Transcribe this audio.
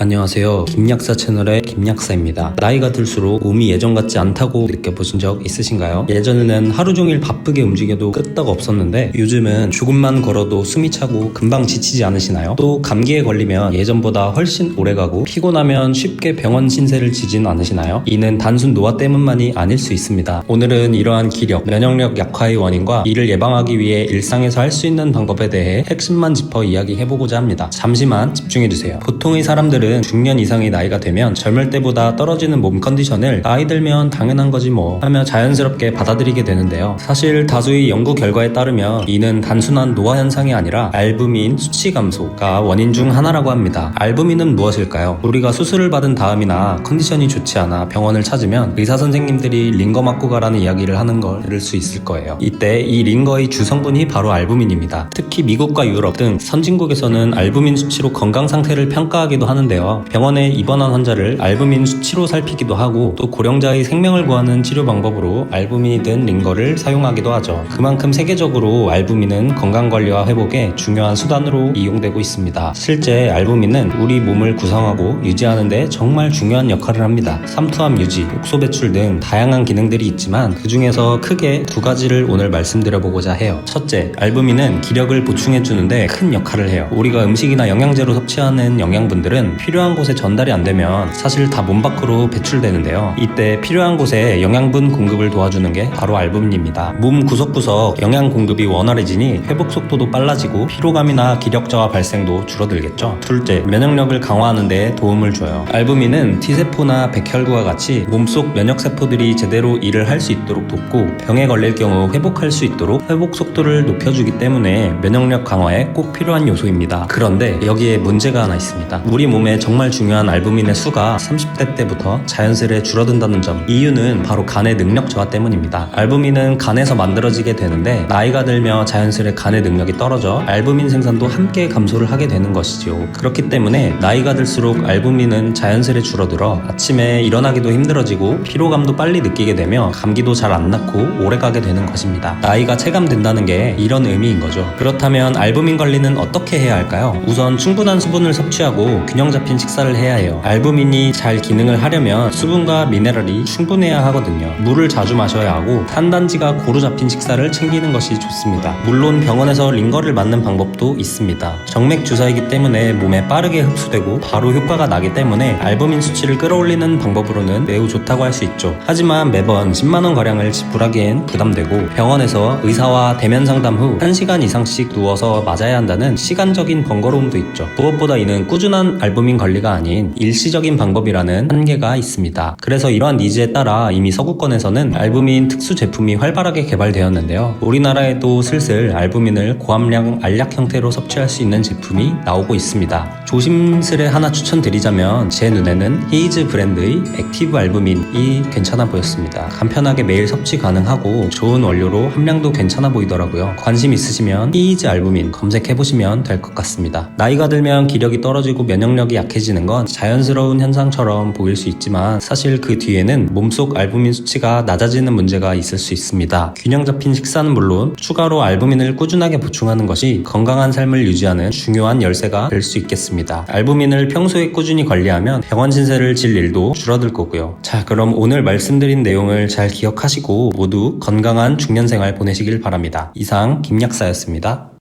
안녕하세요. 김약사 채널의 김약사입니다. 나이가 들수록 몸이 예전 같지 않다고 느껴보신 적 있으신가요? 예전에는 하루 종일 바쁘게 움직여도 끄떡 없었는데 요즘은 조금만 걸어도 숨이 차고 금방 지치지 않으시나요? 또 감기에 걸리면 예전보다 훨씬 오래가고 피곤하면 쉽게 병원 신세를 지진 않으시나요? 이는 단순 노화 때문만이 아닐 수 있습니다. 오늘은 이러한 기력, 면역력 약화의 원인과 이를 예방하기 위해 일상에서 할 수 있는 방법에 대해 핵심만 짚어 이야기해보고자 합니다. 잠시만 집중해주세요. 보통의 사람들은 중년 이상의 나이가 되면 젊을 때보다 떨어지는 몸 컨디션을 나이 들면 당연한 거지 뭐 하며 자연스럽게 받아들이게 되는데요. 사실 다수의 연구 결과에 따르면 이는 단순한 노화 현상이 아니라 알부민 수치 감소가 원인 중 하나라고 합니다. 알부민은 무엇일까요? 우리가 수술을 받은 다음이나 컨디션이 좋지 않아 병원을 찾으면 의사 선생님들이 링거 맞고 가라는 이야기를 하는 걸 들을 수 있을 거예요. 이때 이 링거의 주성분이 바로 알부민입니다. 특히 미국과 유럽 등 선진국에서는 알부민 수치로 건강 상태를 평가하기도 하는데요. 병원에 입원한 환자를 알부민 수치로 살피기도 하고 또 고령자의 생명을 구하는 치료 방법으로 알부민이 든 링거를 사용하기도 하죠. 그만큼 세계적으로 알부민은 건강관리와 회복에 중요한 수단으로 이용되고 있습니다. 실제 알부민은 우리 몸을 구성하고 유지하는 데 정말 중요한 역할을 합니다. 삼투압 유지, 독소 배출 등 다양한 기능들이 있지만 그 중에서 크게 두 가지를 오늘 말씀드려보고자 해요. 첫째, 알부민은 기력을 보충해주는데 큰 역할을 해요. 우리가 음식이나 영양제로 섭취하는 영양분들은 필요한 곳에 전달이 안 되면 사실 다 몸 밖으로 배출되는데요. 이때 필요한 곳에 영양분 공급을 도와주는 게 바로 알부민입니다. 몸 구석구석 영양 공급이 원활해지니 회복 속도도 빨라지고 피로감이나 기력 저하 발생도 줄어들겠죠. 둘째, 면역력을 강화하는 데 도움을 줘요. 알부민은 T세포나 백혈구와 같이 몸속 면역세포들이 제대로 일을 할 수 있도록 돕고 병에 걸릴 경우 회복할 수 있도록 회복 속도를 높여주기 때문에 면역력 강화에 꼭 필요한 요소입니다. 그런데 여기에 문제가 하나 있습니다. 우리 몸에 정말 중요한 알부민의 수가 30대 때부터 자연스레 줄어든다는 점. 이유는 바로 간의 능력 저하 때문입니다. 알부민은 간에서 만들어지게 되는데 나이가 들며 자연스레 간의 능력이 떨어져 알부민 생산도 함께 감소를 하게 되는 것이죠. 그렇기 때문에 나이가 들수록 알부민은 자연스레 줄어들어 아침에 일어나기도 힘들어지고 피로감도 빨리 느끼게 되며 감기도 잘 안 낫고 오래가게 되는 것입니다. 나이가 체감된다는 게 이런 의미인 거죠. 그렇다면 알부민 관리는 어떻게 해야 할까요? 우선 충분한 수분을 섭취하고 균형 잡힌 식사를 해야 해요. 알부민이 잘 기능을 하려면 수분과 미네랄이 충분해야 하거든요. 물을 자주 마셔야 하고 탄단지가 고루 잡힌 식사를 챙기는 것이 좋습니다. 물론 병원에서 링거를 맞는 방법도 있습니다. 정맥 주사이기 때문에 몸에 빠르게 흡수되고 바로 효과가 나기 때문에 알부민 수치를 끌어올리는 방법으로는 매우 좋다고 할 수 있죠. 하지만 매번 10만원 가량을 지불하기엔 부담되고 병원에서 의사와 대면 상담 후 1시간 이상씩 누워서 맞아야 한다는 시간적인 번거로움도 있죠. 무엇보다 이는 꾸준한 알부민 관리가 아닌 일시적인 방법이라는 한계가 있습니다. 그래서 이러한 니즈에 따라 이미 서구권에서는 알부민 특수 제품이 활발하게 개발되었는데요. 우리나라에도 슬슬 알부민을 고함량 알약 형태로 섭취할 수 있는 제품이 나오고 있습니다. 조심스레 하나 추천드리자면 제 눈에는 히이즈 브랜드의 액티브 알부민이 괜찮아 보였습니다. 간편하게 매일 섭취 가능하고 좋은 원료로 함량도 괜찮아 보이더라고요. 관심 있으시면 히이즈 알부민 검색해보시면 될 것 같습니다. 나이가 들면 기력이 떨어지고 면역력이 약해지는 건 자연스러운 현상처럼 보일 수 있지만 사실 그 뒤에는 몸속 알부민 수치가 낮아지는 문제가 있을 수 있습니다. 균형 잡힌 식사는 물론 추가로 알부민을 꾸준하게 보충하는 것이 건강한 삶을 유지하는 중요한 열쇠가 될 수 있겠습니다. 알부민을 평소에 꾸준히 관리하면 병원 신세를 질 일도 줄어들 거고요. 자, 그럼 오늘 말씀드린 내용을 잘 기억하시고 모두 건강한 중년생활 보내시길 바랍니다. 이상 김약사였습니다.